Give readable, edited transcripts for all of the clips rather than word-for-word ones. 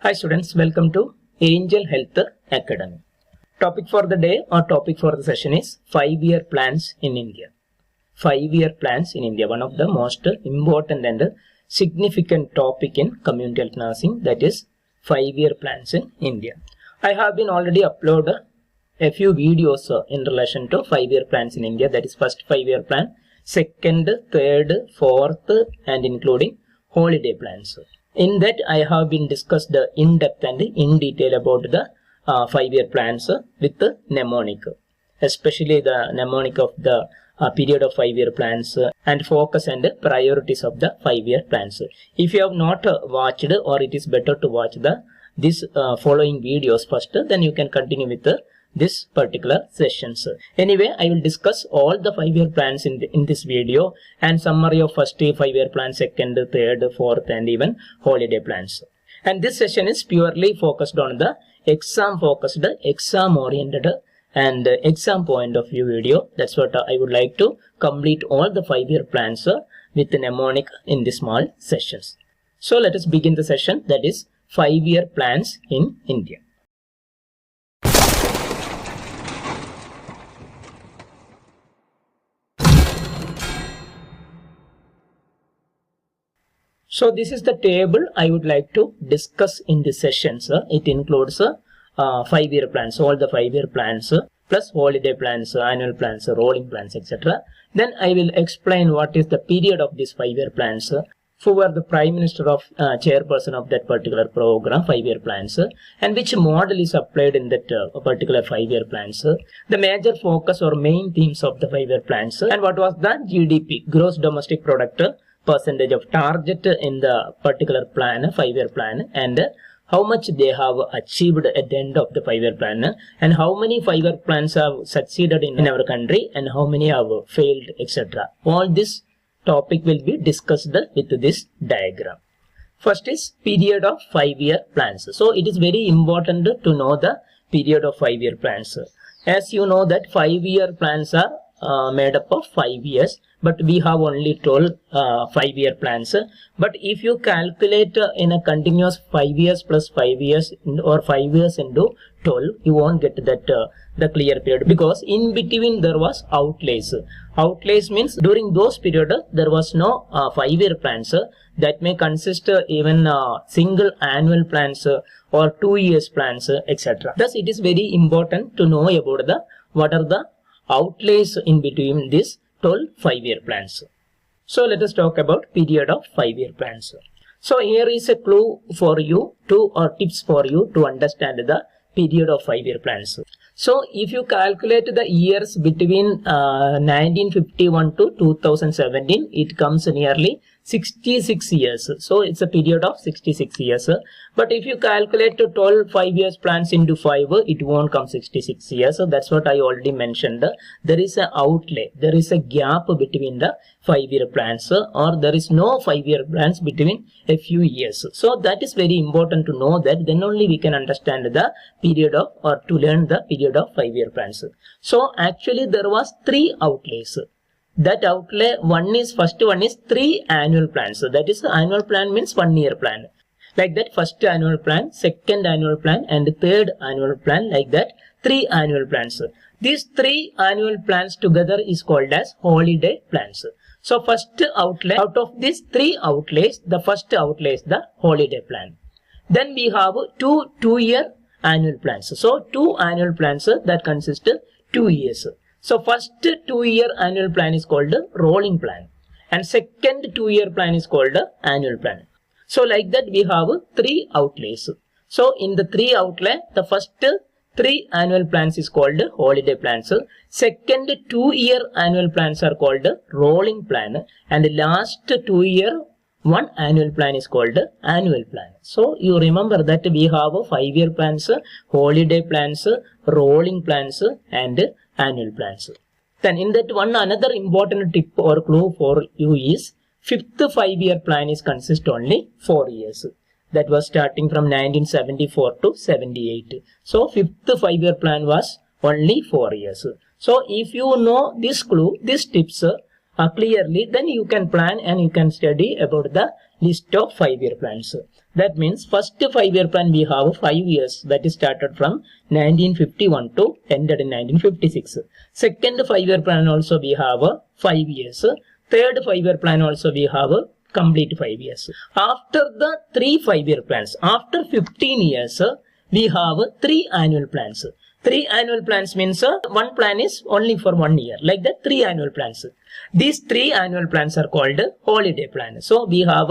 Hi students, welcome to Angel Health Academy. Topic for the day or topic for the session is 5-year plans in India. 5-year plans in India, one of the most important and significant topic in community health nursing, that is 5-year plans in India. I have been already uploaded a few videos in relation to 5-year plans in India, that is first 5-year plan, second, third, fourth and including holiday plans. In that I have been discussed in depth and in detail about the 5-year plans with the mnemonic, especially the mnemonic of the period of 5-year plans and focus and priorities of the 5-year plans. If you have not watched, or it is better to watch this following videos first, then you can continue with this particular sessions. Anyway, I will discuss all the 5-year plans in this video and summary of first 5-year plan, second, third, fourth and even holiday plans. And this session is purely focused on the exam focused, exam oriented and exam point of view video. That's what I would like to complete all the 5-year plans with the mnemonic in the small sessions. So let us begin the session, that is 5-year plans in India. So this is the table I would like to discuss in this session. It includes 5-year plans, all the 5-year plans plus holiday plans, annual plans, rolling plans, etc. Then I will explain what is the period of these 5-year plans, who are the prime minister of chairperson of that particular program, 5-year plans, and which model is applied in that particular 5-year plans, the major focus or main themes of the 5-year plans, and what was the GDP, gross domestic product, percentage of target in the particular plan, 5-year plan, and how much they have achieved at the end of the 5-year plan, and how many 5-year plans have succeeded in our country and how many have failed, etc. All this topic will be discussed with this diagram. First is period of 5-year plans. So it is very important to know the period of 5-year plans. As you know that 5-year plans are made up of 5 years, but we have only 12 5-year plans. But if you calculate in a continuous 5 years plus 5 years or 5 years into 12, you won't get that the clear period, because in between there was outlays. Outlays means during those period there was no 5-year plans that may consist even single annual plans or 2 years plans, etc. Thus it is very important to know about what are the outlays in between these 12 5-year plans. So let us talk about period of 5-year plans. So here is a clue for you to, or tips for you to understand the period of 5-year plans. So if you calculate the years between 1951 to 2017, it comes nearly 66 years. So it's a period of 66 years. But if you calculate 12 5-year plans into 5, it won't come 66 years. So that's what I already mentioned. There is an outlay. There is a gap between the 5-year plans, or there is no 5-year plans between a few years. So that is very important to know that, then only we can understand the period of, or to learn the period of 5-year plans. So actually there was 3 outlays. That outlay, first one is 3 annual plans. So that is, the annual plan means 1-year plan. Like that, first annual plan, second annual plan and third annual plan, like that 3 annual plans. These 3 annual plans together is called as holiday plans. So first outlay, out of these 3 outlays, the first outlay is the holiday plan. Then we have 2 2-year annual plans. So 2 annual plans that consist of 2 years. So first 2-year annual plan is called rolling plan, and second 2-year plan is called annual plan. So like that we have 3 outlays. So in the 3 outlay, the first 3 annual plans is called holiday plans, second 2-year annual plans are called rolling plan, and the last 2-year 1 annual plan is called annual plan. So you remember that we have 5-year plans, holiday plans, rolling plans and annual plans. Then in that one, another important tip or clue for you is 5th 5-year plan is consist only 4 years. That was starting from 1974 to 78. So 5th 5-year plan was only 4 years. So if you know this clue, these tips clearly, then you can plan and you can study about the list of 5-year plans. That means first 5-year plan we have 5 years, that is started from 1951 to ended in 1956. Second 5-year plan also we have 5 years. Third 5-year plan also we have complete 5 years. After the 3 5-year plans, after 15 years, we have 3 annual plans. 3 annual plans means one plan is only for 1 year. Like that, 3 annual plans. These 3 annual plans are called holiday plan. So we have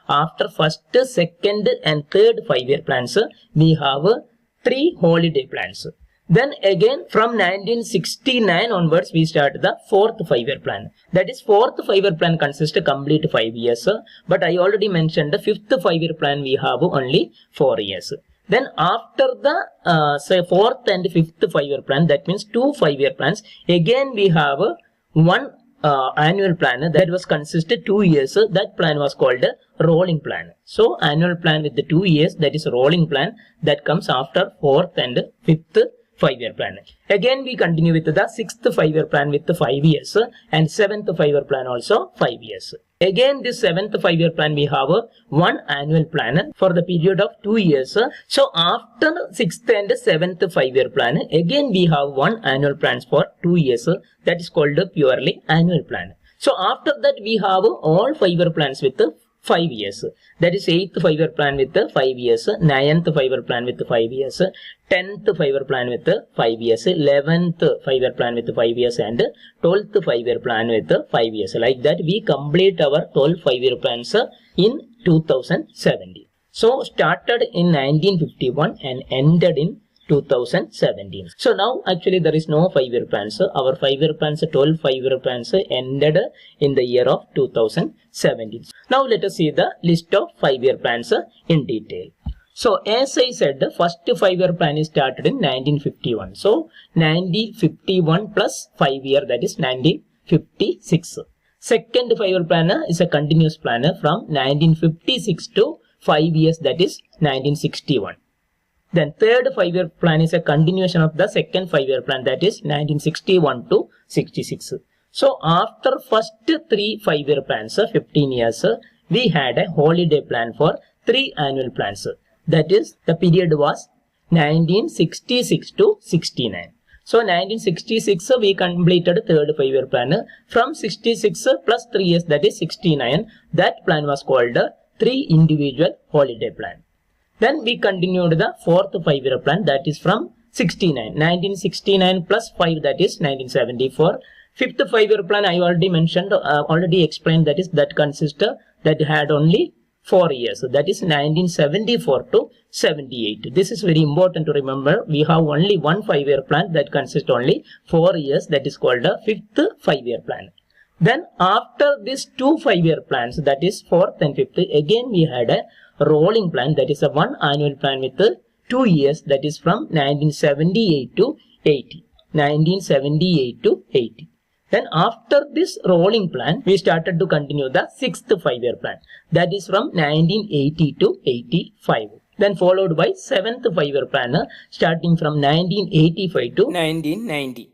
after first, second and third 5-year plans, we have 3 holiday plans. Then again from 1969 onwards we start the 4th 5-year plan. That is 4th 5-year plan consists of complete 5 years. But I already mentioned the 5th 5-year plan we have only 4 years. Then after the say 4th and 5th 5-year plan, that means 2 5-year plans, again we have one annual plan that was consisted 2 years. That plan was called a rolling plan. So annual plan with the 2 years, that is a rolling plan, that comes after 4th and 5th 5-year plan. Again we continue with the 6th 5-year plan with the 5 years and 7th 5-year plan also 5 years. Again this 7th 5-year plan we have one annual plan for the period of 2 years. So after 6th and 7th 5-year plan, again we have one annual plans for 2 years, that is called a purely annual plan. So after that we have all 5-year plans with 5 years. That is 8th 5-year plan with 5 years, 9th 5-year plan with 5 years, 10th 5-year plan with 5 years, 11th 5-year plan with 5 years and 12th 5-year plan with 5 years. Like that we complete our 12 5-year plans in 2017. So started in 1951 and ended in 2017. So now actually there is no 5-year plans. Our 5-year plans, 12 5-year plans ended in the year of 2017. Now let us see the list of 5-year plans in detail. So as I said, the first 5-year plan is started in 1951. So 1951 plus 5 year, that is 1956. Second 5-year plan is a continuous plan from 1956 to 5 years, that is 1961. Then third 5-year plan is a continuation of the second 5-year plan, that is 1961 to 66. So after first 3 5-year plans, 15 years, we had a holiday plan for 3 annual plans. That is the period was 1966 to 69. So 1966 we completed third 5-year plan. From 66 plus 3 years, that is 69. That plan was called 3 individual holiday plan. Then we continued the fourth 5-year plan, that is from 1969 plus 5, that is 1974. Fifth 5-year plan I already mentioned, already explained, that is that consists that had only 4 years, that is 1974 to 78. This is very important to remember. We have only one 5-year plan that consists only 4 years, that is called a fifth 5-year plan. Then after these 2 5-year plans, that is 4th and 5th, again we had a rolling plan, that is a one annual plan with 2 years, that is from 1978 to 80. 1978 to 80. Then after this rolling plan, we started to continue the 6th 5-year plan, that is from 1980 to 85. Then followed by 7th 5-year plan, starting from 1985 to 1990.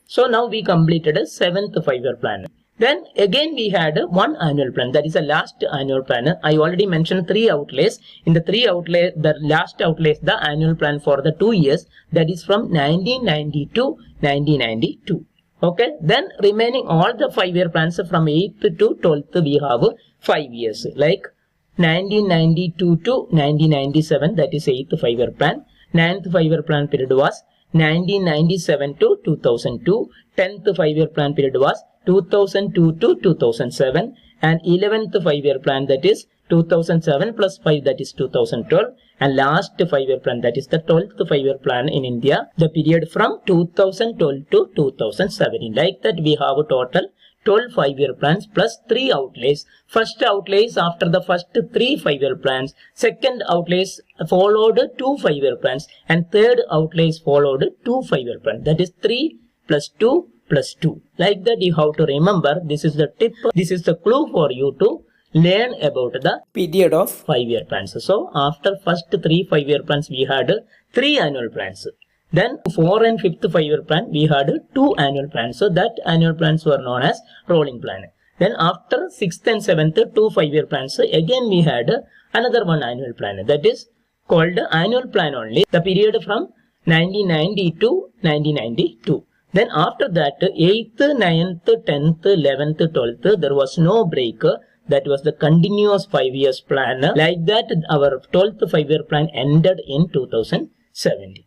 So now we completed a 7th 5-year plan. Then again we had one annual plan, that is the last annual plan. I already mentioned 3 outlays. In the 3 outlays, the last outlay is the annual plan for the 2 years, that is from 1990 to 1992. Okay, then remaining all the 5-year plans from 8th to 12th we have 5 years, like 1992 to 1997, that is 8th 5-year plan. 9th 5-year plan period was 1997 to 2002. 10th 5-year plan period was 2002 to 2007, and 11th 5-year plan, that is 2007 plus 5, that is 2012, and last 5-year plan, that is the 12th 5-year plan in India, the period from 2012 to 2017. Like that we have a total 12 5-year plans plus 3 outlays. First outlays after the first 3 5-year plans, second outlays followed 2 5-year plans, and third outlays followed 2 5-year plans, that is 3 plus 2 plus 2. Like that you have to remember. This is the tip, this is the clue for you to learn about the period of 5-year plans. So after first 3 5-year plans we had 3 annual plans. Then 4 and 5th 5-year plan we had 2 annual plans. So that annual plans were known as rolling plan. Then after 6th and 7th, 2 5-year plans, again we had another one annual plan, that is called annual plan only, the period from 1990 to 1992. Then after that, 8th, 9th, 10th, 11th, 12th, there was no break. That was the continuous 5 years plan. Like that, our 12th 5-year plan ended in 2017.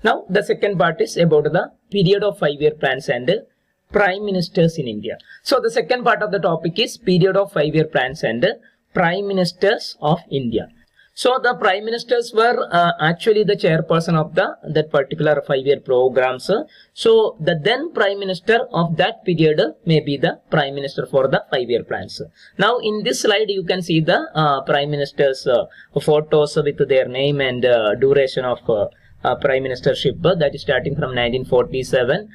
Now, the second part is about the period of 5-year plans and prime ministers in India. So, the second part of the topic is period of 5-year plans and prime ministers of India. So, the prime ministers were actually the chairperson of that particular 5-year programs. So, the then prime minister of that period may be the prime minister for the 5-year plans. Now, in this slide, you can see the prime minister's photos with their name and duration of prime ministership, that is starting from 1947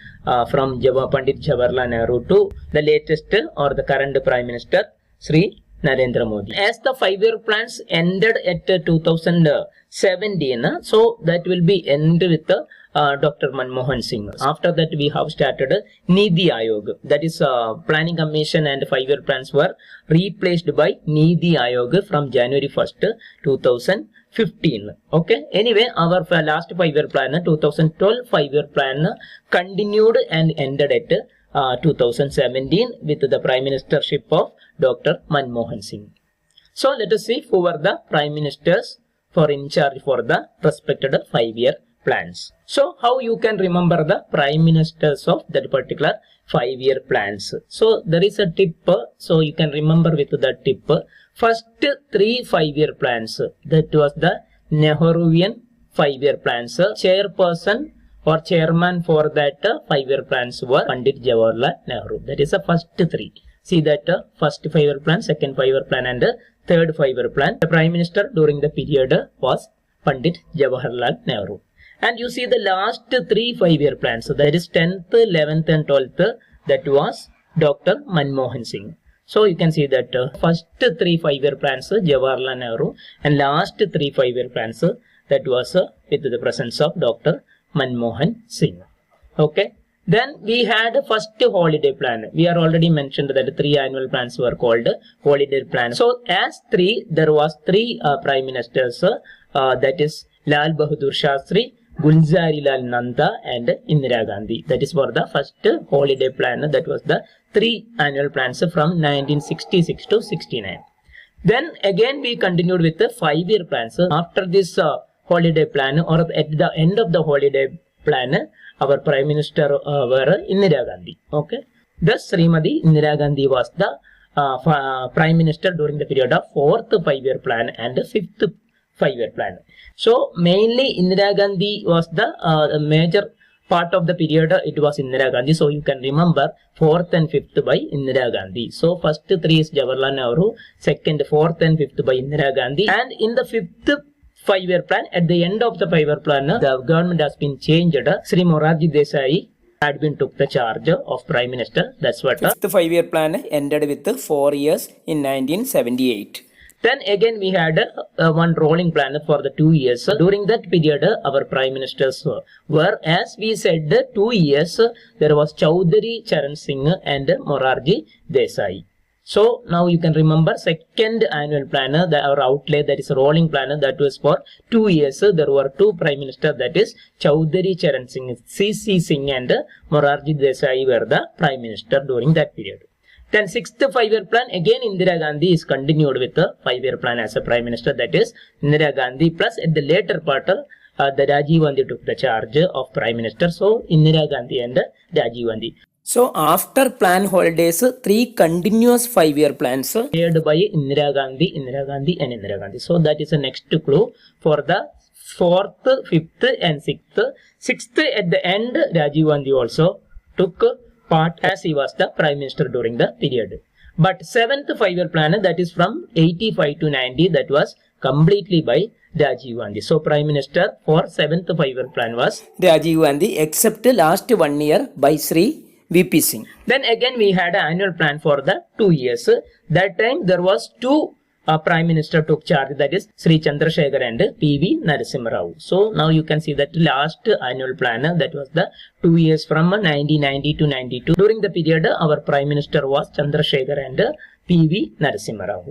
from Pandit Jawaharlal Nehru to the latest or the current prime minister Sri Narendra Modi. As the 5-year plans ended at 2017, so that will be ended with Dr. Manmohan Singh. After that, we have started NITI Aayog, that is Planning Commission, and 5-year plans were replaced by NITI Aayog from January 1st, 2015. Okay. Anyway, our last 5-year plan, 2012 5-year plan, continued and ended at 2017 with the prime ministership of Dr. Manmohan Singh. So let us see who were the prime ministers for in charge for the respected 5-year plans. So how you can remember the prime ministers of that particular 5-year plans? So there is a tip, so you can remember with the tip. First 3 5-year plans, that was the Nehruvian 5-year plans. Chairperson or chairman for that 5-year plans were Pandit Jawaharlal Nehru. That is the first 3. See that first 5-year plan, second 5-year plan and third 5-year plan. The prime minister during the period was Pandit Jawaharlal Nehru. And you see the last 3 5-year plans, so that is 10th, 11th and 12th, that was Dr. Manmohan Singh. So you can see that first 3 5-year plans Jawaharlal Nehru and last 3 5-year plans that was with the presence of Dr. Manmohan Singh. Okay. Then we had first holiday plan. We are already mentioned that 3 annual plans were called holiday plan. So as 3, there was 3 prime ministers, that is Lal Bahadur Shastri, Gulzarilal Nanda and Indira Gandhi. That is for the first holiday plan. That was the 3 annual plans from 1966 to 69. Then again we continued with the 5-year plans. After this holiday plan, or at the end of the holiday plan, our prime minister were Indira Gandhi. Okay. Thus Srimati Indira Gandhi was the prime minister during the period of 4th 5-year plan and 5th 5-year plan. So mainly Indira Gandhi was the major part of the period. It was Indira Gandhi. So you can remember 4th and 5th by Indira Gandhi. So first 3 is Jawaharlal Nehru, second 4th and 5th by Indira Gandhi. And in the 5th 5-year plan, at the end of the 5-year plan, the government has been changed. Sri Morarji Desai had been took the charge of prime minister. That's what the 5-year plan ended with 4 years in 1978. Then again we had one rolling plan for the 2 years. During that period, our prime ministers were, as we said, 2 years. There was Chaudhary Charan Singh and Morarji Desai. So now you can remember second annual plan, our outlay, that is a rolling plan, that was for 2 years. There were 2 prime ministers, that is Chaudhary Charan Singh, C.C. Singh and Morarji Desai were the prime minister during that period. Then 6th 5-year plan, again Indira Gandhi is continued with the 5-year plan as a prime minister, that is Indira Gandhi, plus at the later part the Rajiv Gandhi took the charge of prime minister. So Indira Gandhi and Rajiv Gandhi. So after plan holidays, 3 continuous 5-year plans shared by Indira Gandhi and Indira Gandhi. So that is the next clue for the 4th, 5th and 6th. 6th at the end, Rajiv Gandhi also took part as he was the prime minister during the period. But 7th 5-year plan, that is from 85 to 90, that was completely by Rajiv Gandhi. So prime minister for 7th 5-year plan was Rajiv Gandhi, except last 1 year by Sri VP Singh. Then again we had an annual plan for the 2 years. That time there was 2 Prime Minister took charge, that is Sri Chandrasekhar and P.V. Narasimha Rao. So now you can see that last annual plan, that was the 2 years from 1990 to 92. During the period, our Prime Minister was Chandrasekhar and P.V. Narasimha Rao.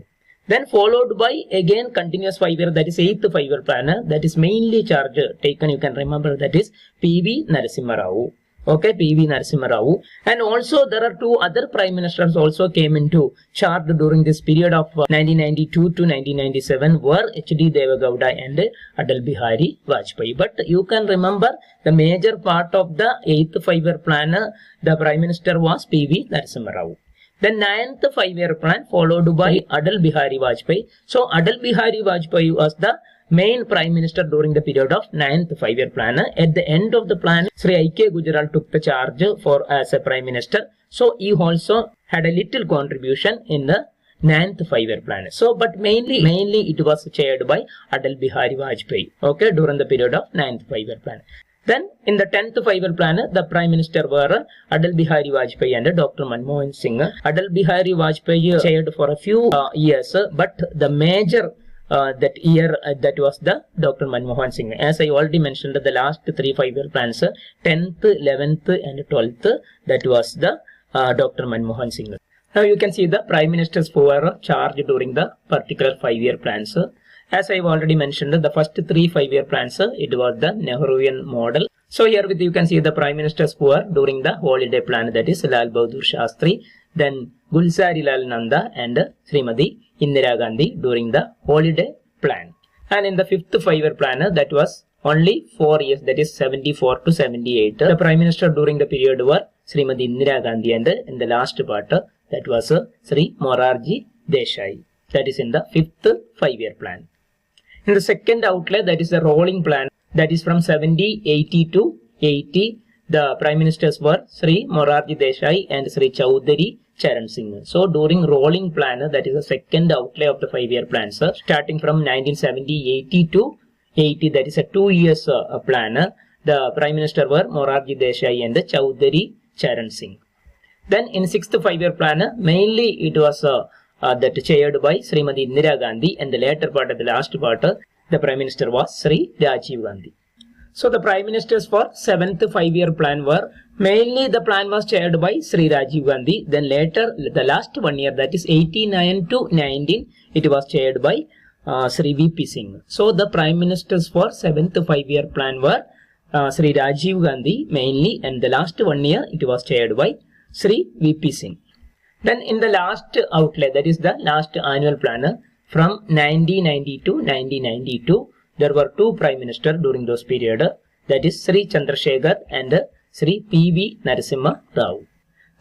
Then followed by again continuous 5-year, that is 8th 5-year plan, that is mainly charge taken, you can remember, that is P.V. Narasimha Rao. Okay, P.V. Narasimha Rao. And also there are 2 other prime ministers also came into charge during this period of 1992 to 1997 were H.D. Deve Gowda and Atal Bihari Vajpayee. But you can remember the major part of the 8th 5-year plan, the prime minister was P.V. Narasimha Rao. The 9th 5-year plan followed by Atal Bihari Vajpayee. So Atal Bihari Vajpayee was the main prime minister during the period of 9th 5-year plan. At the end of the plan, Sri I.K. Gujral took the charge as a prime minister. So he also had a little contribution in the 9th 5-year plan. So but mainly it was chaired by Atal Bihari Vajpayee. Okay, during the period of 9th 5-year plan. Then in the 10th 5-year plan, the prime minister were Atal Bihari Vajpayee and Dr. Manmohan Singh. Atal Bihari Vajpayee chaired for a few years, but the major that year that was the Dr. Manmohan Singh. As I already mentioned, the last 3 5-year plans, 10th, 11th and 12th, that was the Dr. Manmohan Singh. Now you can see the prime ministers who were charged during the particular 5-year plans. As I have already mentioned, the first 3 5-year plans, it was the Nehruvian model. So here with you can see the prime ministers who were during the holiday plan, that is Lal Bahadur Shastri, then Gulzari Lal Nanda and Srimati Indira Gandhi during the holiday plan. And in the 5th 5-year plan, that was only 4 years, that is 74 to 78. The prime minister during the period were Srimati Indira Gandhi and in the last part, that was Sri Morarji Desai. That is in the 5th 5-year plan. In the second outlay, that is the rolling plan, that is from 70, 80 to 80. The prime ministers were Sri Morarji Desai and Sri Chaudhary Charan Singh. So during rolling plan, that is the second outlay of the 5-year plans, starting from 1970, 80 to 80, that is a 2 years plan. The prime minister were Morarji Desai and Chaudhary Charan Singh. Then in 6th 5-year plan, mainly it was that chaired by Srimati Indira Gandhi, and the later part of the last part, the prime minister was Sri Rajiv Gandhi. So the prime ministers for 7th 5-year plan were mainly the plan was chaired by Sri Rajiv Gandhi. Then later the last 1 year, that is 89 to 19, it was chaired by Sri V.P. Singh. So the prime ministers for 7th 5-year plan were Sri Rajiv Gandhi mainly, and the last 1 year it was chaired by Sri V.P. Singh. Then in the last outlay, that is the last annual plan, from 1990 to 1992, there were 2 prime ministers during those period, that is Sri Chandrasekhar and Sri P.V. Narasimha Rao.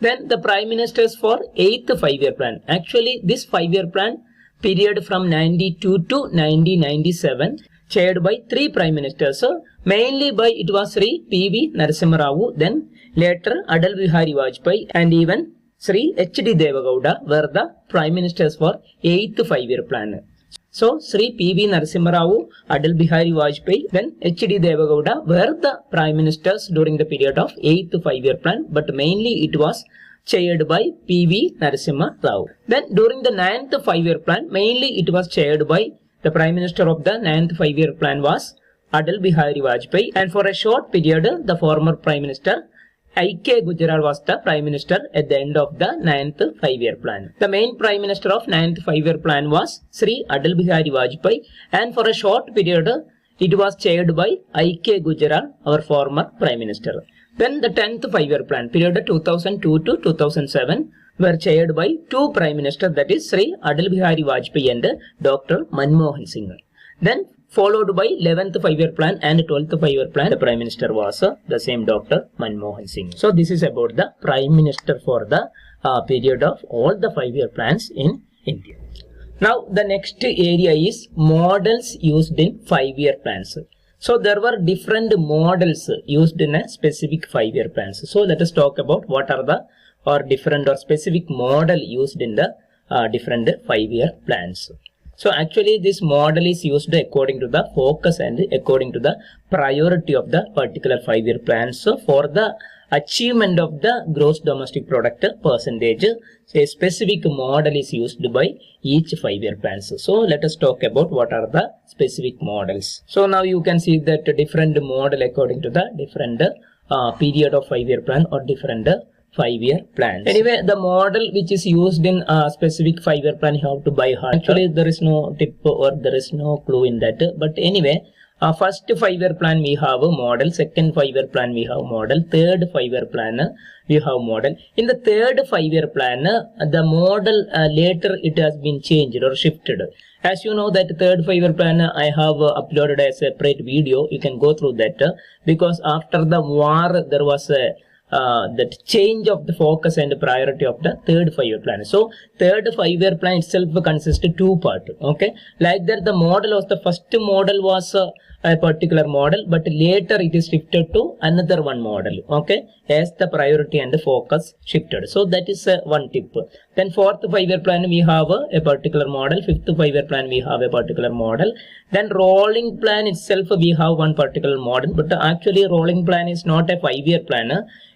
Then the prime ministers for 8th 5-year plan. Actually, this 5-year plan period from 92 to 1997 chaired by 3 prime ministers. Mainly by it was Sri P.V. Narasimha Rao, then later Atal Bihari Vajpayee and even Sri H.D. Deve Gowda were the prime ministers for 8th 5-year plan. So Sri P.V. Narasimha Rao, Atal Bihari Vajpayee, then H.D. Deve Gowda were the prime ministers during the period of 8th 5-year plan, but mainly it was chaired by P.V. Narasimha Rao. Then during the 9th 5-year plan, mainly it was chaired by the prime minister of the 9th 5-year plan was Atal Bihari Vajpayee, and for a short period the former prime minister I.K. Gujral was the prime minister at the end of the 9th 5-year plan. The main prime minister of 9th 5-year plan was Sri Atal Bihari Vajpayee, and for a short period it was chaired by I.K. Gujral, our former prime minister. Then the 10th 5-year plan period 2002 to 2007 were chaired by 2 prime ministers, that is Sri Atal Bihari Vajpayee and Dr. Manmohan Singh. Then followed by 11th 5-year plan and 12th 5-year plan, the prime minister was the same Dr. Manmohan Singh. So this is about the prime minister for the period of all the 5-year plans in India. Now the next area is models used in 5-year plans. So there were different models used in a specific 5-year plans. So let us talk about what are the different or specific model used in the different 5-year plans. So actually this model is used according to the focus and according to the priority of the particular 5-year plan. So for the achievement of the gross domestic product percentage. So a specific model is used by each 5-year plans. So let us talk about what are the specific models. So now you can see that different model according to the different period of 5-year plan or different 5-year plans. Anyway, the model which is used in a specific 5-year plan you have to buy heart. Actually, there is no tip or there is no clue in that. But anyway, first 5-year plan we have a model, second 5-year plan we have model, third 5-year plan we have model. In the third 5-year plan, the model later it has been changed or shifted. As you know that third 5-year plan I have uploaded a separate video. You can go through that because after the war there was a that change of the focus and priority of the third 5-year plan. So third 5-year plan itself consists of 2 parts. Okay, like that the model was the first model was a particular model, but later it is shifted to another one model. Okay, as the priority and the focus shifted. So that is one tip. Then fourth 5-year plan we have a particular model, fifth 5-year plan we have a particular model. Then rolling plan itself we have one particular model, but actually rolling plan is not a 5-year plan.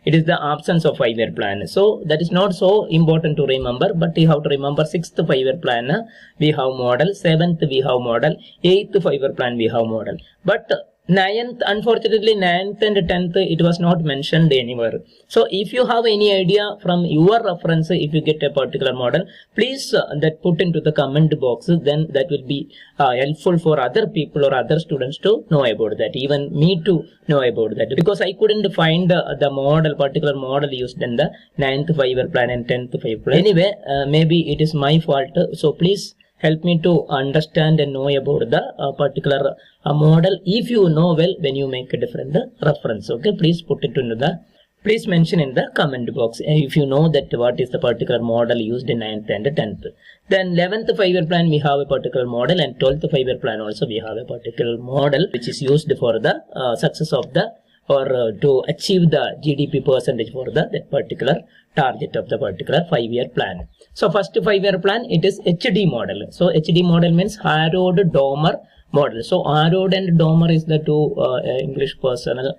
It is the absence of 5-year plan. So that is not so important to remember, but you have to remember 6th 5-year plan we have model, 7th we have model, 8th 5-year plan we have model. But 9th, unfortunately 9th and 10th it was not mentioned anywhere. So if you have any idea from your reference, if you get a particular model, please that put into the comment box, then that will be helpful for other people or other students to know about that, even me to know about that, because I couldn't find the model, particular model used in the 9th 5-year plan and 10th 5-year plan. Anyway, maybe it is my fault, so please help me to understand and know about the particular model. If you know well, when you make a different reference, okay, please put it into the, please mention in the comment box if you know that what is the particular model used in 9th and 10th. Then 11th 5-year plan we have a particular model, and 12th 5-year plan also we have a particular model which is used for the success of the or to achieve the GDP percentage for the that particular target of the particular 5-year plan. So first 5-year plan, it is HD model. So HD model means Harrod-Domer model. So Harrod and Domer is the two English personnel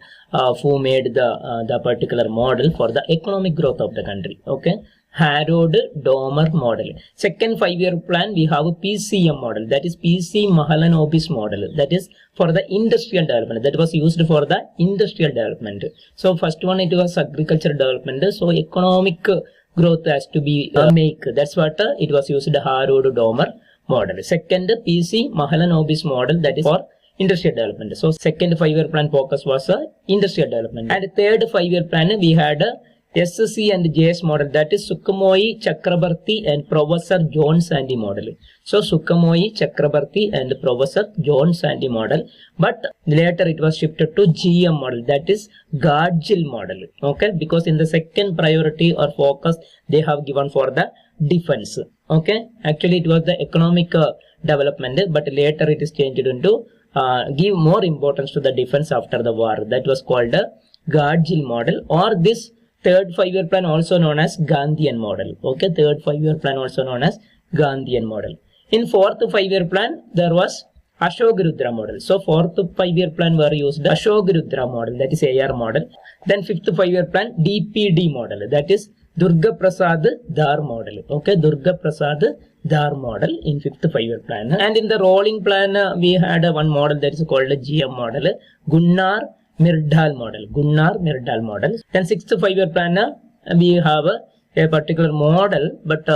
who made the particular model for the economic growth of the country. Okay, Harrod-Domer model. Second 5-year plan we have a PCM model, that is PC Mahalanobis model, that is for the industrial development, that was used for the industrial development. So first one it was agricultural development, so economic growth has to be make, that's what it was used Harrod-Domer model. Second PC Mahalanobis model, that is for industrial development. So second 5-year plan focus was industrial development. And third 5-year plan we had SC and JS model, that is Sukhomoy, Chakrabarti and Professor John Sandy model. So Sukhomoy, Chakrabarti and Professor John Sandy model, but later it was shifted to GM model, that is Gargill model. Okay, because in the second priority or focus they have given for the defense. Okay, actually it was the economic development, but later it is changed into give more importance to the defense after the war. That was called a Gargill model, or this third 5-year plan also known as Gandhian model. Okay, third 5-year plan also known as Gandhian model. In fourth 5-year plan there was Ashok-Rudra model. So fourth 5-year plan were used Ashok-Rudra model, that is AR model. Then fifth 5-year plan DPD model, that is Durga Prasad Dar model. Okay, Durga Prasad Dar model in fifth 5-year plan. And in the rolling plan we had one model that is called a GM model, Gunnar Myrdal model, Gunnar Myrdal model. Then sixth 5-year plan we have a particular model, but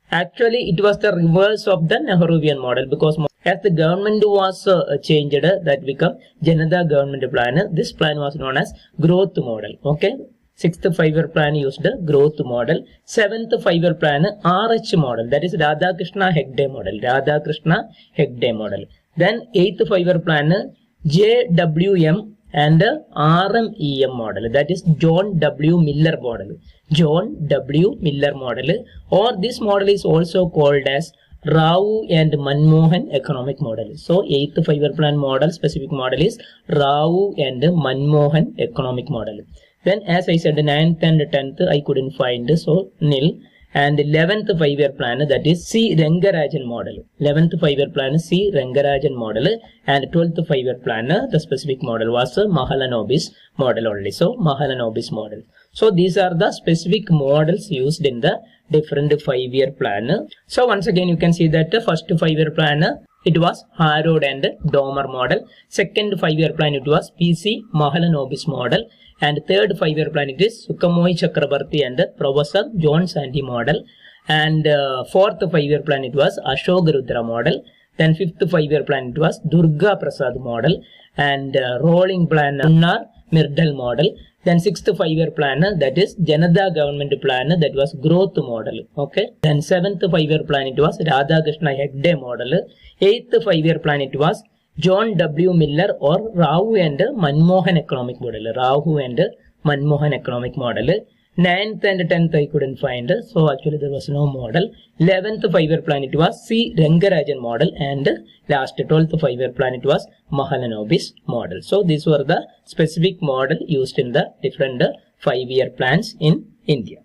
actually it was the reverse of the Nehruvian model, because as the government was changed, that become Janata government plan. This plan was known as growth model. Okay, sixth 5-year plan used growth model. Seventh 5-year plan RH model, that is Radhakrishna Hegde model, Radhakrishna Hegde model. Then eighth 5-year plan JWM and RMEM model, that is John W. Miller model, John W. Miller model, or this model is also called as Rao and Manmohan economic model. So 8th 5-year plan model, specific model is Rao and Manmohan economic model. Then as I said, 9th and 10th I couldn't find, so nil. And 11th 5-year plan, that is C. Rangarajan model. 11th 5-year plan is C. Rangarajan model, and 12th 5-year plan, the specific model was Mahalanobis model only. So Mahalanobis model. So these are the specific models used in the different 5-year plan. So once again you can see that the first 5-year plan, it was Harrod and Domer model. Second 5-year plan, it was PC Mahalanobis model. And third 5-year plan, it is Sukamoy Chakrabarti and Professor John Sandy model. And fourth 5-year plan, it was Ashok Rudra model. Then fifth 5-year plan, it was Durga Prasad model. And rolling plan, Munnar Mirdal model. Then sixth 5-year plan, that is Janata government plan, that was growth model. Okay. Then seventh 5-year plan, it was Radhakrishna Hegde model. Eighth 5-year plan, it was John W. Miller or Rao and Manmohan economic model. Rao and Manmohan economic model. 9th and 10th I couldn't find, so actually there was no model. 11th 5-year plan, it was C. Rangarajan model, and last 12th 5-year plan, it was Mahalanobis model. So these were the specific model used in the different 5-year plans in India.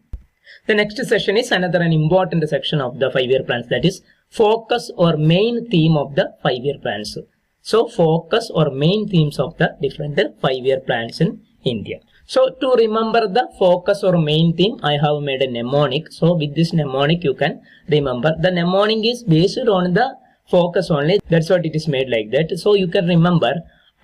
The next session is another an important section of the 5-year plans, that is focus or main theme of the 5-year plans. So focus or main themes of the different 5-year plans in India. So to remember the focus or main theme, I have made a mnemonic. So with this mnemonic you can remember. The mnemonic is based on the focus only. That's what it is made like that. So you can remember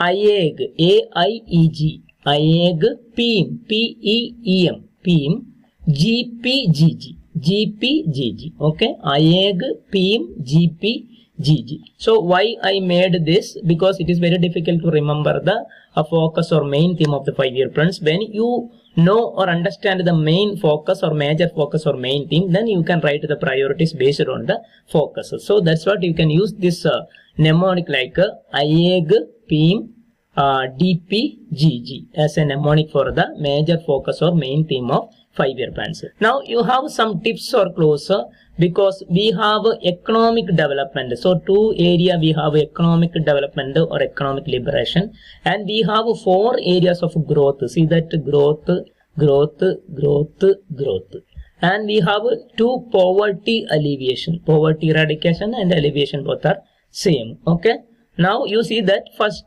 Aayog, A-I-E-G, Aayog, PEEM, P-E-E-M, PEEM, G-P-G-G, G-P-G-G. Okay, Aayog, PEEM, G-P-G-G. So why I made this? Because it is very difficult to remember the focus or main theme of the 5-year plans. When you know or understand the main focus or major focus or main theme, then you can write the priorities based on the focus. So that's what you can use this mnemonic like Aayog, PEEM, DPGG as a mnemonic for the major focus or main theme of 5-year plans. Now you have some tips or clues because we have economic development. So two area we have economic development or economic liberation, and we have 4 areas of growth. See that growth, growth, growth, growth. And we have 2 poverty alleviation, poverty eradication and alleviation, both are same. Okay. Now you see that first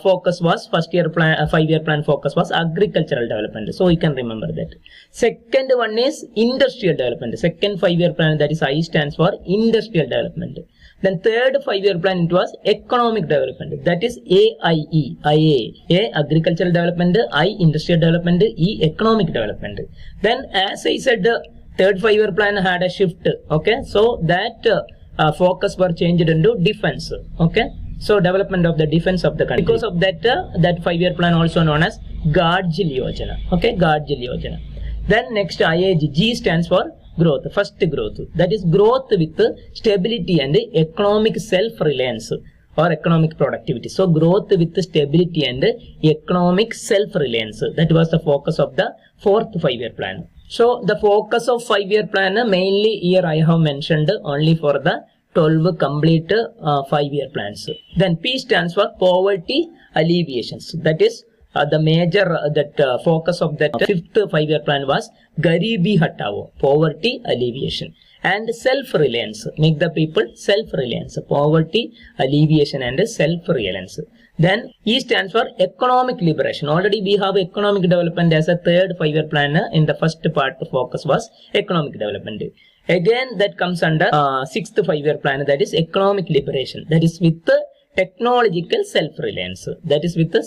focus was, first year plan, 5-year plan focus was agricultural development. So you can remember that. Second one is industrial development. Second 5-year plan, that is I stands for industrial development. Then third 5-year plan, it was economic development. That is AIE, IA. A agricultural development, I industrial development, E economic development. Then as I said, third 5-year plan had a shift. Okay. So that focus were changed into defense. Okay. So development of the defense of the country. Because of that, that 5-year plan also known as Garjil Yojana. Okay, Garjil Yojana. Then next IAG, G stands for growth. First growth. That is growth with stability and economic self-reliance or economic productivity. So growth with stability and economic self-reliance. That was the focus of the fourth 5-year plan. So the focus of 5-year plan mainly here I have mentioned only for the 12 complete 5-year plans. Then P stands for poverty alleviations. That is the major focus of that fifth 5-year plan was Garibi Hatao, poverty alleviation, and self-reliance. Make the people self-reliance, poverty alleviation and self-reliance. Then E stands for economic liberation. Already we have economic development as a third 5-year plan. In the first part, the focus was economic development. Again, that comes under sixth 5-year plan, that is economic liberation. That is with the technological self-reliance. That is with the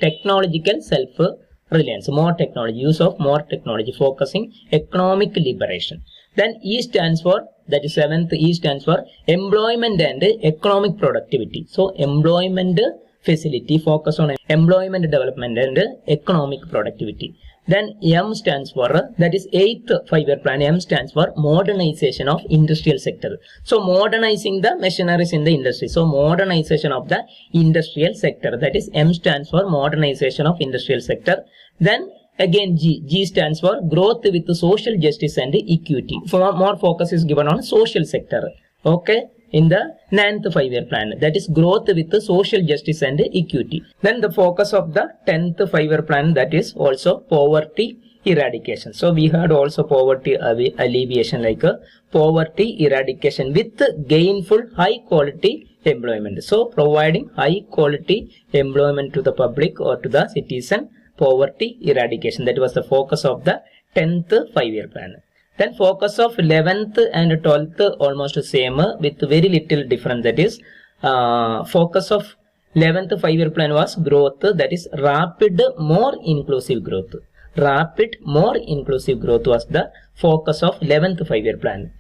technological self-reliance. More technology, use of more technology, focusing economic liberation. Then E stands for, that is seventh, E stands for employment and economic productivity. So employment facility, focus on employment development and economic productivity. Then M stands for, that is 8th 5-year plan, M stands for modernization of industrial sector. So modernizing the machineries in the industry. So modernization of the industrial sector. That is M stands for modernization of industrial sector. Then again G stands for growth with social justice and equity. More focus is given on social sector. Okay. In the 9th 5-year plan, that is growth with social justice and equity. Then the focus of the 10th 5-year plan, that is also poverty eradication. So we had also poverty alleviation, like poverty eradication with gainful high quality employment. So providing high quality employment to the public or to the citizen, poverty eradication. That was the focus of the 10th 5-year plan. Then focus of 11th and 12th almost same with very little difference. That is focus of 11th 5-year plan was growth, that is rapid more inclusive growth. Rapid more inclusive growth was the focus of 11th 5-year plan.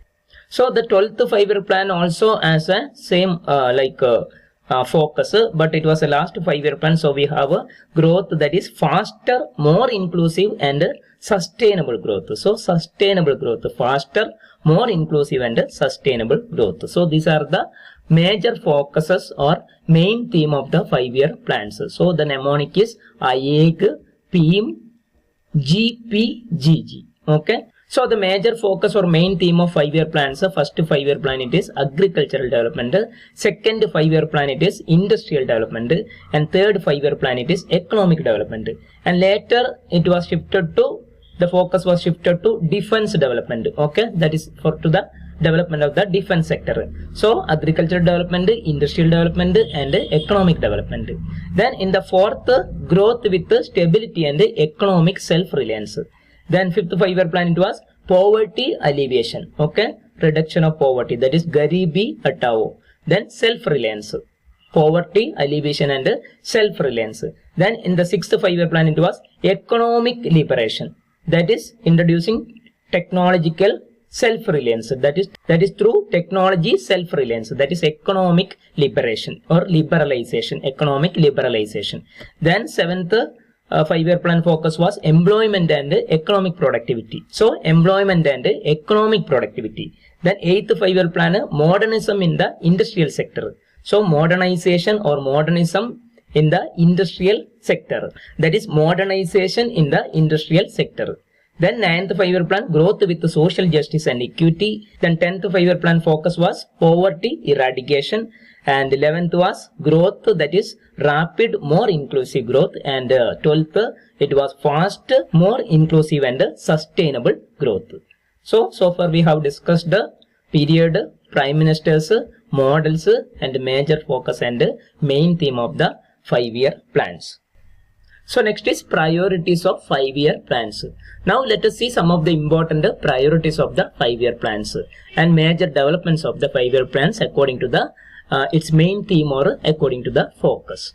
So the 12th 5-year plan also has a same focus, but it was a last 5-year plan. So we have a growth that is faster, more inclusive and sustainable growth. So sustainable growth, faster, more inclusive and sustainable growth. So these are the major focuses or main theme of the 5-year plans. So the mnemonic is Aayog, PM, GPGG. Okay. So the major focus or main theme of 5-year plans, first 5-year plan it is agricultural development, second 5-year plan it is industrial development, and third 5-year plan it is economic development. And later it was shifted to, the focus was shifted to defense development. Okay, that is to the development of the defense sector. So agricultural development, industrial development and economic development. Then in the fourth, growth with stability and economic self-reliance. Then fifth 5-year plan it was poverty alleviation. Okay, reduction of poverty, that is Garibi Hatao. Then self-reliance, poverty alleviation and self-reliance. Then in the sixth 5-year plan it was economic liberation, that is introducing technological self-reliance, that is through technology self-reliance, that is economic liberation or liberalization, economic liberalization. Then seventh 5-year plan focus was employment and economic productivity. So employment and economic productivity. Then 8th 5-year plan, modernism in the industrial sector. So modernization or modernism in the industrial sector, that is modernization in the industrial sector. Then 9th 5-year plan, growth with social justice and equity. Then 10th 5-year plan focus was poverty eradication. And 11th was growth, that is rapid more inclusive growth. And 12th it was fast more inclusive and sustainable growth. So far we have discussed the period, prime ministers, models and major focus and main theme of the 5-year plans. So next is priorities of 5-year plans. Now let us see some of the important priorities of the 5-year plans and major developments of the 5-year plans according to the its main theme or according to the focus.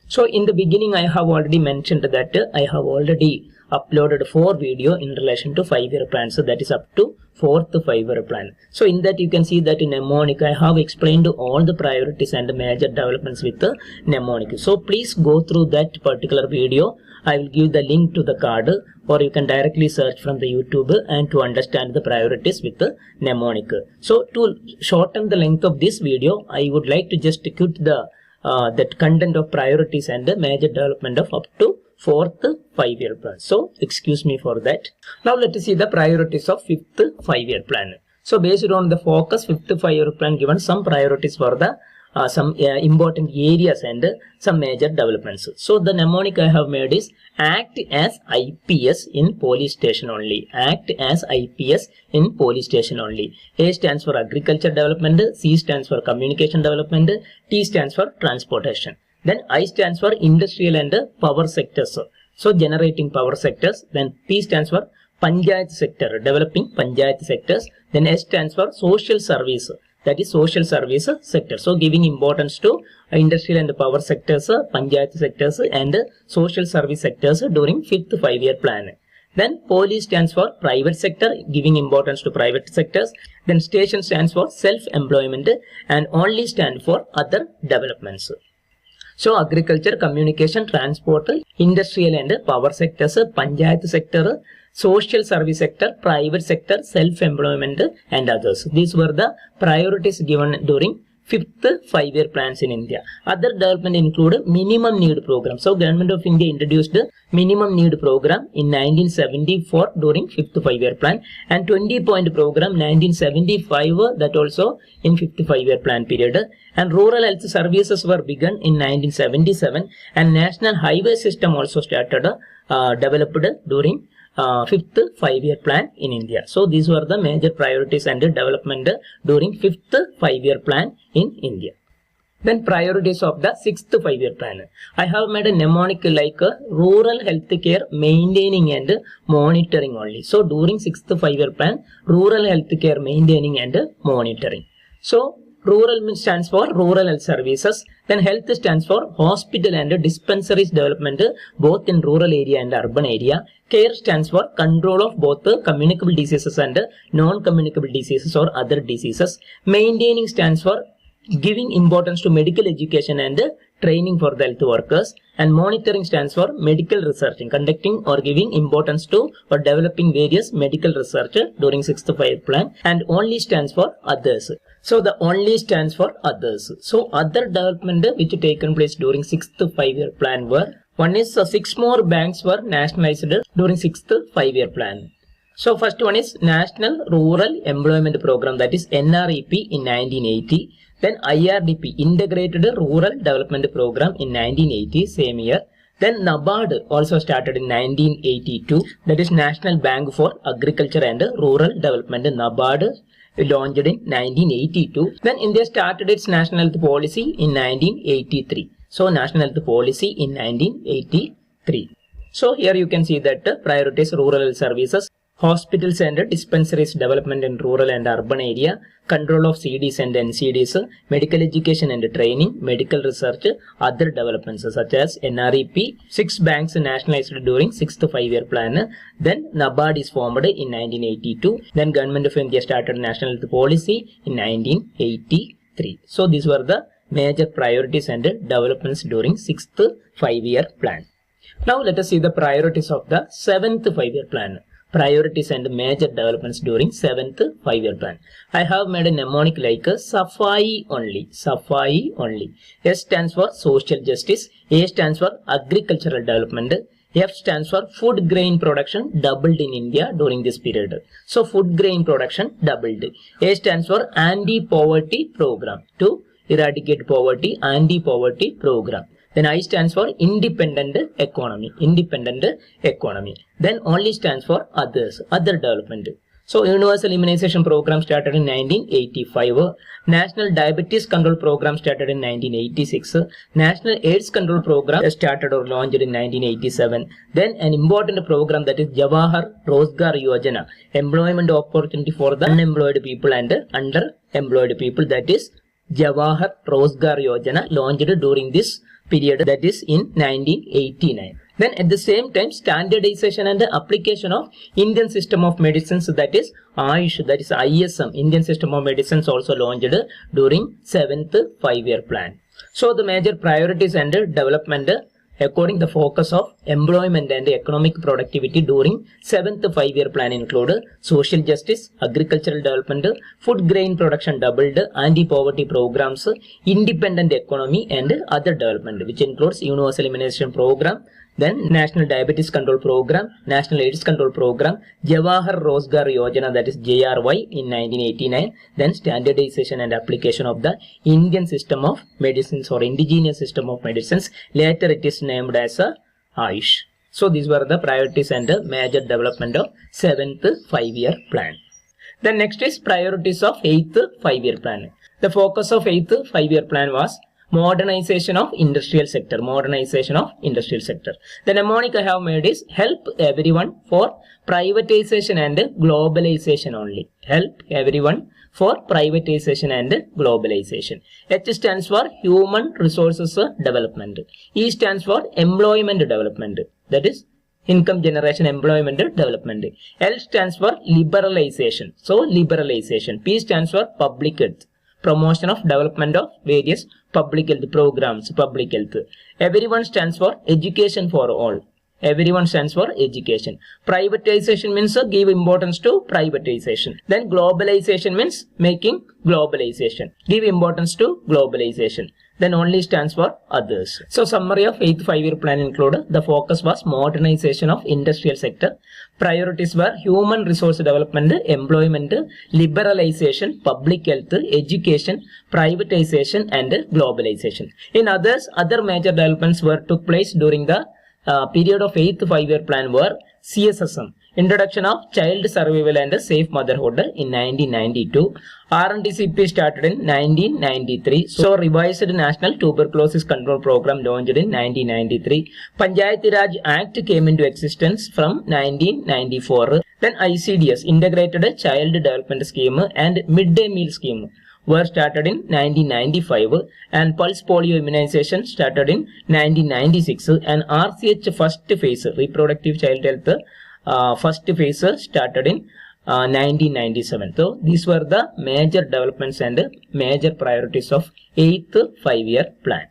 So in the beginning I have already mentioned that I have already uploaded 4 videos in relation to 5-year plans, so that is up to 4th 5-year plan. So in that you can see that in mnemonic I have explained all the priorities and major developments with the mnemonic. So please go through that particular video. I will give the link to the card, or you can directly search from the YouTube and to understand the priorities with the mnemonic. So to shorten the length of this video, I would like to just quit the that content of priorities and the major development of up to 4th 5-year plan. So excuse me for that. Now let us see the priorities of 5th 5-year plan. So based on the focus 5th 5-year plan, given some priorities for the some important areas and some major developments. So the mnemonic I have made is act as IPS in police station only. Act as IPS in police station only. A stands for agriculture development, C stands for communication development, T stands for transportation. Then I stands for industrial and power sectors. So generating power sectors. Then P stands for Panchayat sector, developing Panchayat sectors. Then S stands for social service, that is social service sector. So giving importance to industrial and power sectors, Panchayat sectors and social service sectors during 5th 5-year plan. Then police stands for private sector, giving importance to private sectors. Then station stands for self-employment and only stand for other developments. So agriculture, communication, transport, industrial and power sectors, Panchayat sector, social service sector, private sector, self-employment and others. These were the priorities given during 5th 5-year plans in India. Other development include minimum need program. So Government of India introduced the minimum need program in 1974 during 5th 5-year plan, and 20-point program 1975, that also in 5th 5-year plan period. And rural health services were begun in 1977, and national highway system also started developed during fifth 5-year plan in India. So these were the major priorities and development during fifth 5-year plan in India. Then priorities of the sixth 5-year plan. I have made a mnemonic like rural health care maintaining and monitoring only. So during sixth 5-year plan, rural health care maintaining and monitoring. So rural stands for rural health services. Then health stands for hospital and dispensaries development both in rural area and urban area. Care stands for control of both communicable diseases and non-communicable diseases or other diseases. Maintaining stands for giving importance to medical education and training for the health workers. And monitoring stands for medical research, conducting or giving importance to or developing various medical research during 6th 5-year plan. And only stands for others. So the only stands for others. So other development which taken place during 6th 5-year plan were, one is 6 more banks were nationalized during 6th 5-year plan. So first one is National Rural Employment Program, that is NREP in 1980. Then IRDP, Integrated Rural Development Program in 1980, same year. Then NABARD also started in 1982, that is National Bank for Agriculture and Rural Development. NABARD launched in 1982. Then India started its national health policy in 1983. So national health policy in 1983. So here you can see that priorities rural health services, hospitals and dispensaries development in rural and urban area, control of CDs and NCDs, medical education and training, medical research, other developments such as NREP, 6 banks nationalized during 6th 5-year plan. Then NABARD is formed in 1982. Then Government of India started national health policy in 1983. So these were the major priorities and developments during 6th 5-year plan. Now let us see the priorities of the 7th 5-year plan. Priorities and major developments during 7th 5-year plan. I have made a mnemonic like SAFAI only. SAFAI only. S stands for social justice. A stands for agricultural development. F stands for food grain production doubled in India during this period. So food grain production doubled. A stands for anti-poverty program. To eradicate poverty, anti-poverty program. Then I stands for independent economy. Independent economy. Then only stands for others. Other development. So universal immunization program started in 1985. National diabetes control program started in 1986. National AIDS control program started or launched in 1987. Then an important program, that is Jawaharlal Rozgar Yojana, employment opportunity for the unemployed people and underemployed people, that is Jawaharlal Rozgar Yojana, launched during this period, that is in 1989. Then at the same time, standardization and application of Indian system of medicines, that is Ayush, that is ISM, Indian system of medicines, also launched during 7th 5-year plan. So the major priorities and development according the focus of employment and economic productivity during 7th 5-year plan include social justice, agricultural development, food grain production doubled, anti-poverty programs, independent economy and other development, which includes universal immunization program, then National Diabetes Control Program, National AIDS Control Program, Jawaharlal Rozgar Yojana, that is JRY in 1989, then standardization and application of the Indian system of medicines or indigenous system of medicines. Later it is named as Ayush. So these were the priorities and major development of 7th 5-year plan. Then next is priorities of 8th 5-year plan. The focus of 8th 5-year plan was modernization of industrial sector. Modernization of industrial sector. The mnemonic I have made is help everyone for privatization and globalization only. Help everyone for privatization and globalization. H stands for human resources development. E stands for employment development. That is income generation, employment development. L stands for liberalization. So liberalization. P stands for public health. Promotion of development of various public health programs, public health. Everyone stands for education for all. Everyone stands for education. Privatization means give importance to privatization. Then globalization means making globalization. Give importance to globalization. Then only stands for others. So summary of 8th 5-year plan include the focus was modernization of industrial sector. Priorities were human resource development, employment, liberalization, public health, education, privatization and globalization. In others, other major developments took place during the period of 8th 5-year plan were CSSM, Introduction of Child Survival and Safe Motherhood in 1992. RNDCP started in 1993. So revised National Tuberculosis Control Program launched in 1993. Panchayati Raj Act came into existence from 1994. Then ICDS, Integrated Child Development Scheme and Midday Meal Scheme were started in 1995, and pulse polio immunization started in 1996, and RCH first phase, reproductive child health first phase started in 1997. So these were the major developments and major priorities of 8th 5-year plan.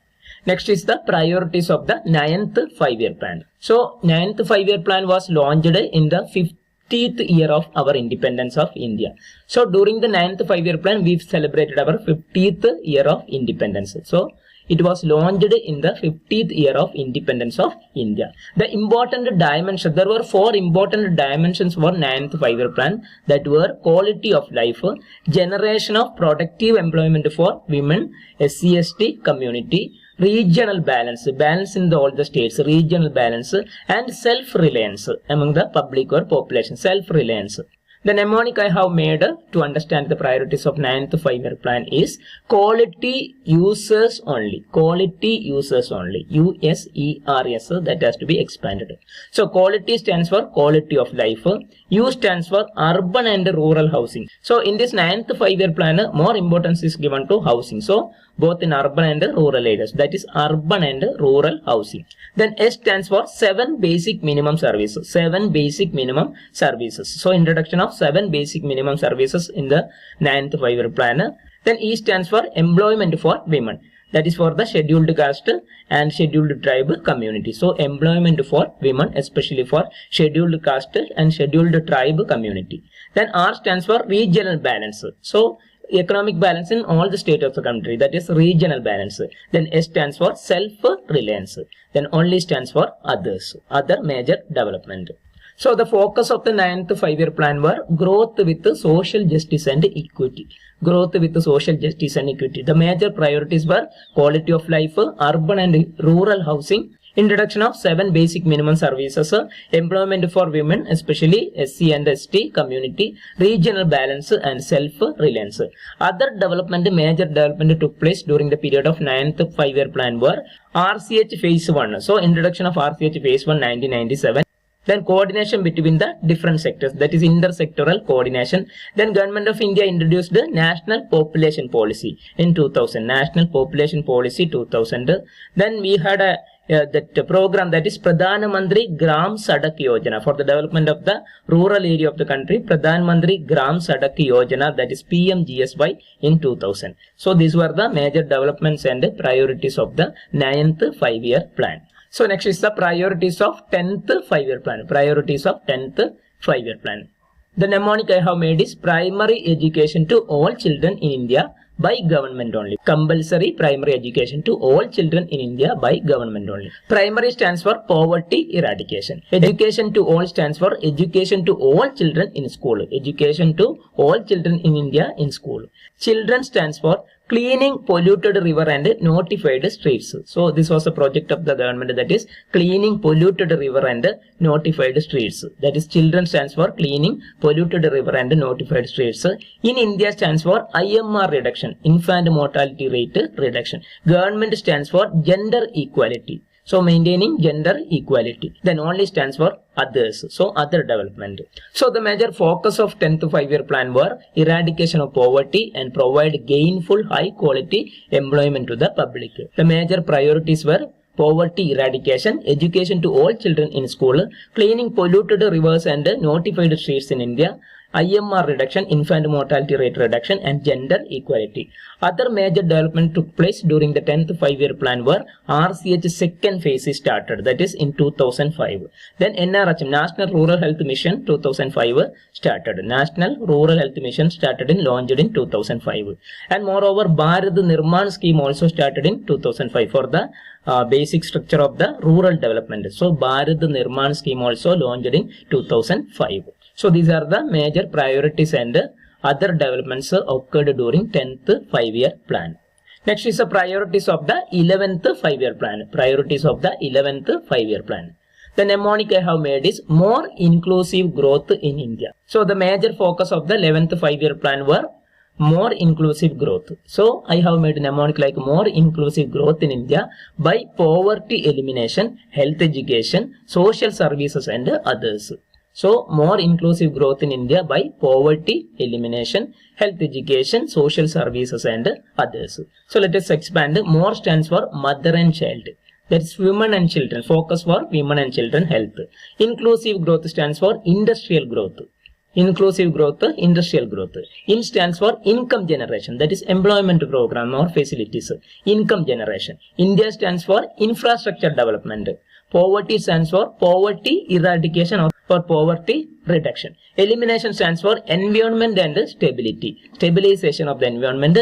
Next is the priorities of the 9th 5-year plan. So 9th 5-year plan was launched in the 50th year of our independence of India. So during the 9th 5-year plan, we've celebrated our 50th year of independence. So it was launched in the 50th year of independence of India. The important dimensions, there were 4 important dimensions for 9th 5-year plan, that were quality of life, generation of productive employment for women, SC/ST community, regional balance, balance in all the states, regional balance, and self-reliance among the public or population, self-reliance. The mnemonic I have made to understand the priorities of 9th 5-year plan is quality users only. Quality users only. USERS, that has to be expanded. So quality stands for quality of life. U stands for urban and rural housing. So in this 9th 5-year plan, more importance is given to housing. So both in urban and rural areas, that is urban and rural housing. Then S stands for 7 basic minimum services. 7 basic minimum services. So introduction of 7 basic minimum services in the 9th 5-year plan. Then E stands for employment for women. That is for the scheduled caste and scheduled tribe community. So employment for women, especially for scheduled caste and scheduled tribe community. Then R stands for regional balance. So economic balance in all the states of the country, that is regional balance. Then S stands for self-reliance. Then only stands for others, other major development. So the focus of the 9th 5-year plan were growth with social justice and equity. Growth with social justice and equity. The major priorities were quality of life, urban and rural housing, introduction of 7 basic minimum services, employment for women, especially SC and ST community, regional balance and self-reliance. Other development, major development took place during the period of 9th 5-year plan were RCH phase 1. So introduction of RCH phase 1 1997. Then coordination between the different sectors, that is intersectoral coordination. Then Government of India introduced the National Population Policy in 2000. National Population Policy 2000. Then we had that program, that is Pradhan Mantri Gram Sadak Yojana, for the development of the rural area of the country. Pradhan Mantri Gram Sadak Yojana, that is PMGSY in 2000. So these were the major developments and priorities of the 9th 5-year plan. So next is the priorities of 10th 5-year plan. Priorities of 10th 5-year plan. The mnemonic I have made is primary education to all children in India by government only. Compulsory primary education to all children in India by government only. Primary stands for poverty eradication. Education to all stands for education to all children in school. Education to all children in India in school. Children stands for cleaning polluted river and notified streets. So this was a project of the government, that is cleaning polluted river and notified streets. That is children stands for cleaning polluted river and notified streets. In India stands for IMR reduction, infant mortality rate reduction. Government stands for gender equality. So maintaining gender equality. Then only stands for others. So other development. So the major focus of 10th 5-year plan were eradication of poverty and provide gainful high quality employment to the public. The major priorities were poverty eradication, education to all children in school, cleaning polluted rivers and notified streets in India, IMR reduction, infant mortality rate reduction, and gender equality. Other major development took place during the 10th 5-year plan were RCH second phase started, that is in 2005. Then NRHM, National Rural Health Mission 2005 started. National Rural Health Mission started and launched in 2005. And moreover, Bharat Nirman scheme also started in 2005 for the basic structure of the rural development. So Bharat Nirman scheme also launched in 2005. So these are the major priorities and other developments occurred during 10th 5-year plan. Next is the priorities of the 11th 5-year plan. Priorities of the 11th 5-year plan. The mnemonic I have made is more inclusive growth in India. So the major focus of the 11th 5-year plan were more inclusive growth. So I have made a mnemonic like more inclusive growth in India by poverty elimination, health education, social services and others. So more inclusive growth in India by poverty elimination, health education, social services and others. So let us expand. More stands for mother and child. That is women and children. Focus for women and children health. Inclusive growth stands for industrial growth. Inclusive growth, industrial growth. In stands for income generation. That is employment program or facilities. Income generation. India stands for infrastructure development. Poverty stands for poverty eradication or for poverty reduction. Elimination stands for environment and stability. Stabilization of the environment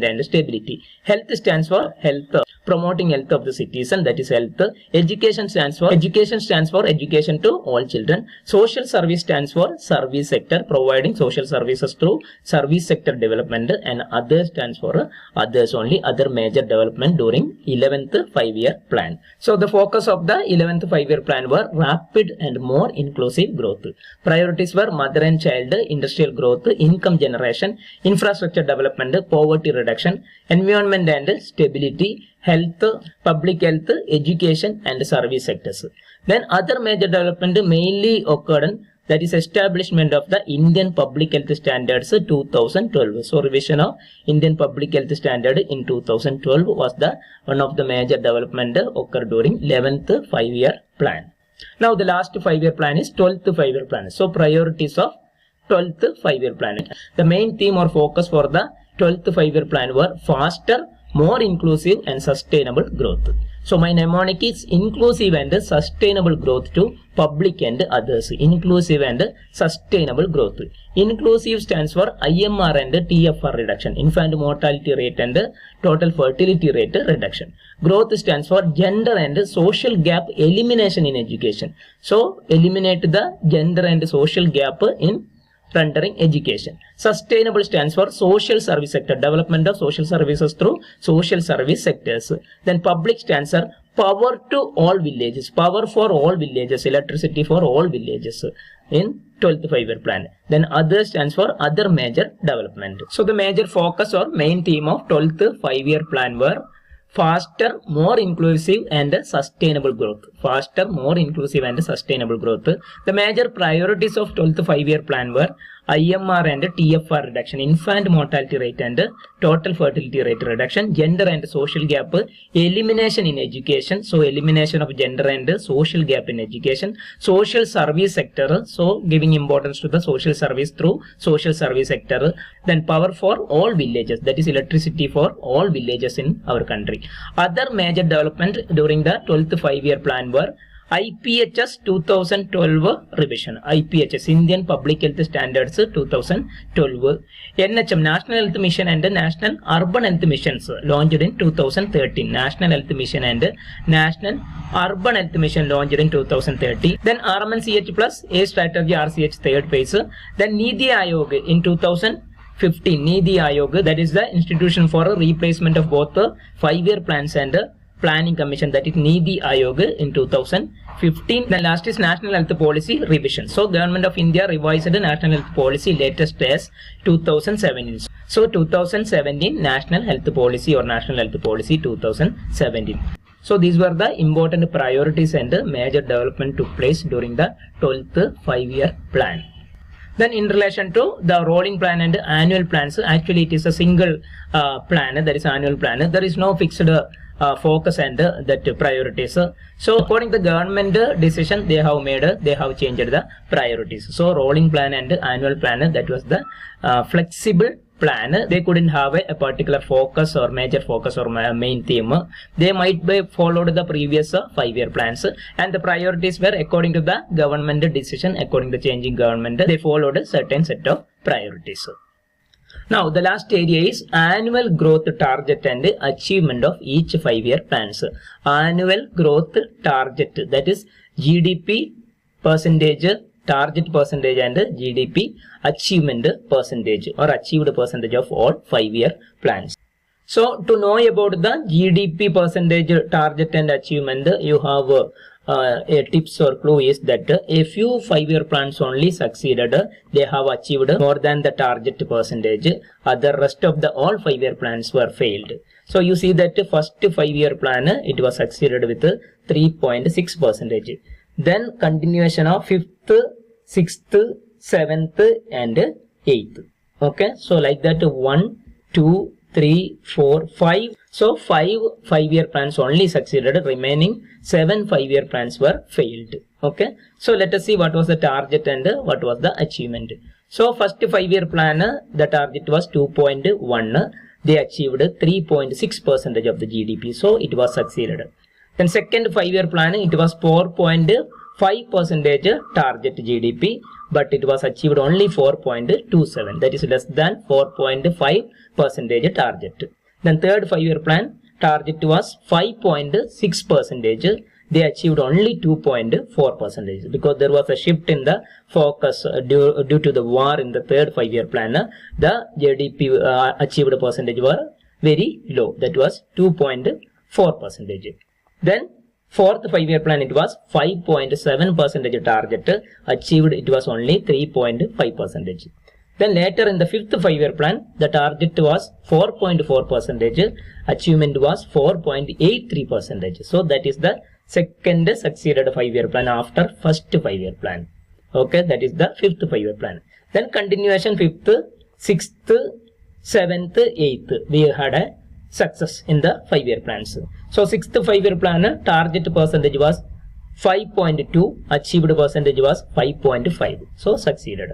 and stability. Health stands for health, promoting health of the citizen, that is health. Education stands for education to all children. Social service stands for service sector, providing social services through service sector development, and others stands for others only, other major development during 11th 5-year plan. So the focus of the 11th 5-year plan were rapid and more inclusive growth. Priorities were mother and child, industrial growth, income generation, infrastructure development, poverty reduction, environment and stability, health, public health, education and service sectors. Then other major development mainly occurred in, that is establishment of the Indian Public Health Standards 2012. So revision of Indian Public Health Standard in 2012 was the one of the major development occurred during 11th 5-year plan. Now the last 5-year plan is 12th 5-year plan. So priorities of 12th 5-year plan. The main theme or focus for the 12th 5-year plan were faster, more inclusive and sustainable growth. So my mnemonic is inclusive and sustainable growth to public and others. Inclusive and sustainable growth. Inclusive stands for IMR and TFR reduction, infant mortality rate and total fertility rate reduction. Growth stands for gender and social gap elimination in education. So eliminate the gender and social gap in rendering education. Sustainable stands for social service sector, development of social services through social service sectors. Then public stands for power to all villages, power for all villages, electricity for all villages in 12th 5-year plan. Then other stands for other major development. So the major focus or main theme of 12th 5-year plan were faster, more inclusive and sustainable growth. Faster, more inclusive and sustainable growth. The major priorities of 12th 5-year plan were IMR and TFR reduction, infant mortality rate and total fertility rate reduction, gender and social gap elimination in education. So elimination of gender and social gap in education. Social service sector, so giving importance to the social service through social service sector. Then power for all villages, that is electricity for all villages in our country. Other major development during the 12th 5-year plan were IPHS 2012 revision. IPHS, Indian Public Health Standards 2012. NHM, National Health Mission and National Urban Health Missions launched in 2013. National Health Mission and National Urban Health Mission launched in 2013. Then RMNCH plus A strategy RCH third phase. Then NITI Aayog in 2015. NITI Aayog, that is the institution for a replacement of both the 5-year plans and Planning Commission, that is NITI Aayog in 2015. The last is National Health Policy revision. So Government of India revised the National Health Policy latest as 2017. So 2017 National Health Policy or National Health Policy 2017. So these were the important priorities and major development took place during the 12th 5-year plan. Then in relation to the rolling plan and annual plans, actually it is a single plan, that is annual plan. There is no fixed focus and that priorities. So according to the government decision, they have changed the priorities. So rolling plan and annual plan, that was the flexible plan. They couldn't have a particular focus or major focus or main theme. They might be followed the previous 5-year plans, and the priorities were according to the government decision. According to the changing government, they followed a certain set of priorities. Now the last area is annual growth target and achievement of each 5-year plans. Annual growth target, that is GDP percentage, target percentage and GDP achievement percentage or achieved percentage of all 5-year plans. So to know about the GDP percentage target and achievement, you have a tips or clue is that a few 5-year plans only succeeded. They have achieved more than the target percentage. Other rest of the all 5-year plans were failed. So you see that first 5-year plan it was succeeded with 3.6 percentage. Then continuation of 5th, 6th, 7th and 8th. Okay, so like that 1, 2, 3, 4, 5. So 5-year plans only succeeded. Remaining 7 5-year plans were failed. Okay, so let us see what was the target and what was the achievement. So first 5-year plan, the target was 2.1. They achieved 3.6% of the GDP. So it was succeeded. Then second 5-year plan, it was 4.5% target GDP, but it was achieved only 4.27. That is less than 4.5% target. Then third 5-year plan, target was 5.6%. They achieved only 2.4% because there was a shift in the focus due to the war in the third 5-year plan. The GDP achieved percentage were very low. That was 2.4%. Then fourth 5-year plan, it was 5.7% target. Achieved it was only 3.5%. Then later in the fifth 5-year plan, the target was 4.4%. Achievement was 4.83%. So that is the second succeeded 5-year plan after first 5-year plan. Okay, that is the fifth 5-year plan. Then continuation 5th, 6th, 7th, 8th. We had a success in the 5-year plans. So 6th 5-year plan, target percentage was 5.2. Achieved percentage was 5.5. So succeeded.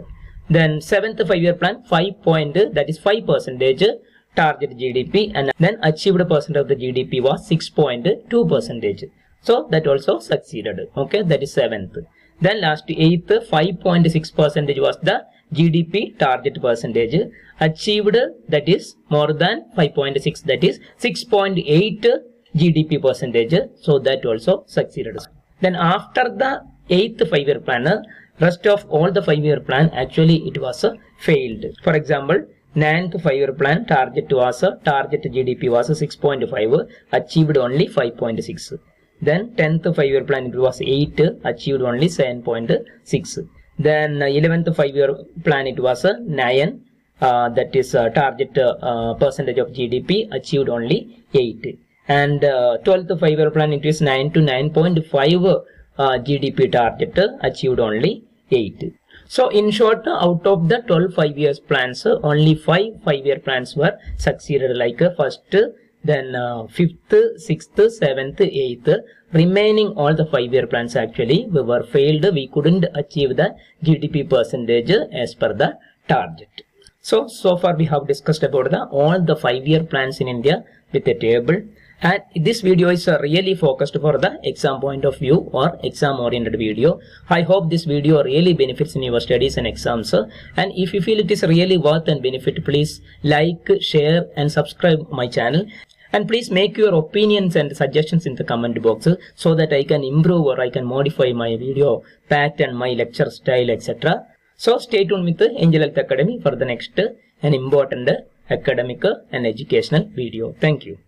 Then 7th 5-year plan, 5%, that is 5% target GDP, and then achieved percent of the GDP was 6.2%. So that also succeeded. Okay, that is 7th. Then last 8th, 5.6% was the GDP target percentage. Achieved, that is more than 5.6, that is 6.8 GDP percentage. So that also succeeded. Then after the 8th 5-year plan, rest of all the 5-year plan actually it was failed. For example, 9th 5-year plan target GDP was 6.5, achieved only 5.6. Then 10th 5-year plan it was 8, achieved only 7.6. Then 11th 5-year plan it was 9, that is target percentage of GDP, achieved only 8. And 12th 5-year plan it is 9 to 9.5 GDP target, achieved only 8. So in short, out of the 12 5-year plans, only 5 5-year plans were succeeded, like first, then 5th, 6th, 7th, 8th. Remaining all the 5-year plans actually we were failed. We couldn't achieve the GDP percentage as per the target. So far we have discussed about all the 5-year plans in India with a table. And this video is really focused for the exam point of view or exam oriented video. I hope this video really benefits in your studies and exams. And if you feel it is really worth and benefit, please like, share and subscribe my channel. And please make your opinions and suggestions in the comment box so that I can improve or I can modify my video pattern, my lecture style, etc. So stay tuned with Angel Health Academy for the next an important academic and educational video. Thank you.